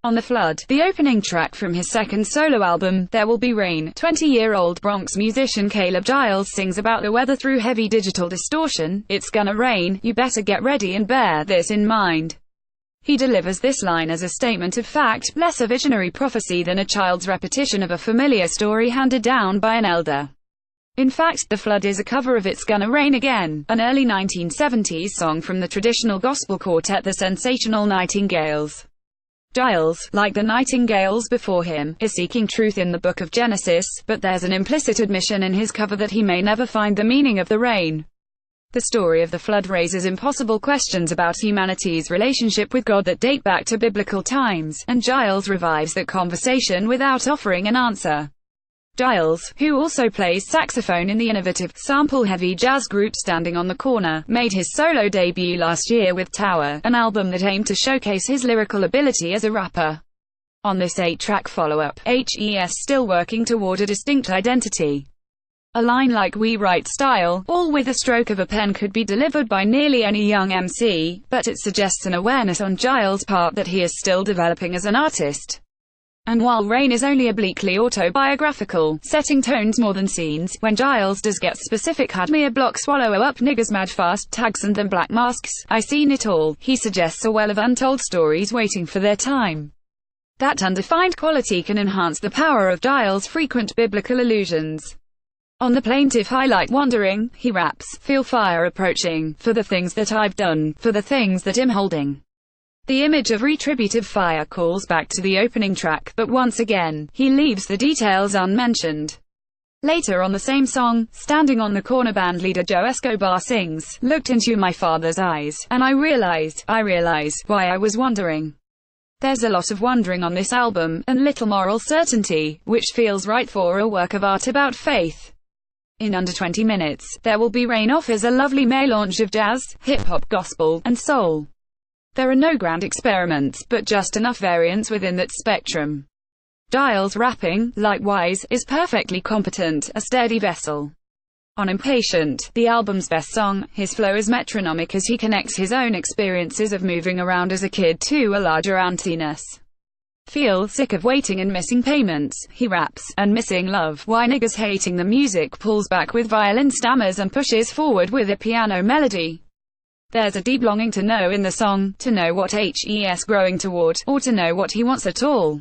On The Flood, the opening track from his second solo album, There Will Be Rain, 20-year-old Bronx musician Caleb Giles sings about the weather through heavy digital distortion. It's gonna rain, you better get ready and bear this in mind. He delivers this line as a statement of fact, less a visionary prophecy than a child's repetition of a familiar story handed down by an elder. In fact, The Flood is a cover of It's Gonna Rain Again, an early 1970s song from the traditional gospel quartet The Sensational Nightingales. Giles, like the Nightingales before him, is seeking truth in the book of Genesis, but there's an implicit admission in his cover that he may never find the meaning of the rain. The story of the flood raises impossible questions about humanity's relationship with God that date back to biblical times, and Giles revives that conversation without offering an answer. Giles, who also plays saxophone in the innovative, sample-heavy jazz group Standing on the Corner, made his solo debut last year with Tower, an album that aimed to showcase his lyrical ability as a rapper. On this 8-track follow-up, HES still working toward a distinct identity. A line like "We write style, all with a stroke of a pen" could be delivered by nearly any young MC, but it suggests an awareness on Giles' part that he is still developing as an artist. And while Rain is only obliquely autobiographical, setting tones more than scenes, when Giles does get specific, had me a block, swallow up, niggas mad fast, tags and them black masks, I seen it all, he suggests a well of untold stories waiting for their time. That undefined quality can enhance the power of Giles' frequent biblical allusions. On the plaintive highlight wandering, he raps, feel fire approaching, for the things that I've done, for the things that I'm holding. The image of retributive fire calls back to the opening track, but once again, he leaves the details unmentioned. Later on the same song, Standing on the Corner, band leader Joe Escobar sings, looked into my father's eyes, and I realized why I was wondering. There's a lot of wondering on this album, and little moral certainty, which feels right for a work of art about faith. In under 20 minutes, There Will Be Rain offers a lovely melange of jazz, hip-hop, gospel, and soul. There are no grand experiments, but just enough variance within that spectrum. Giles' rapping, likewise, is perfectly competent, a steady vessel. On Impatient, the album's best song, his flow is metronomic as he connects his own experiences of moving around as a kid to a larger anthiness. Feel sick of waiting and missing payments, he raps, and missing love, why niggas hating the music, pulls back with violin stammers and pushes forward with a piano melody. There's a deep longing to know in the song, to know what HES growing toward, or to know what he wants at all.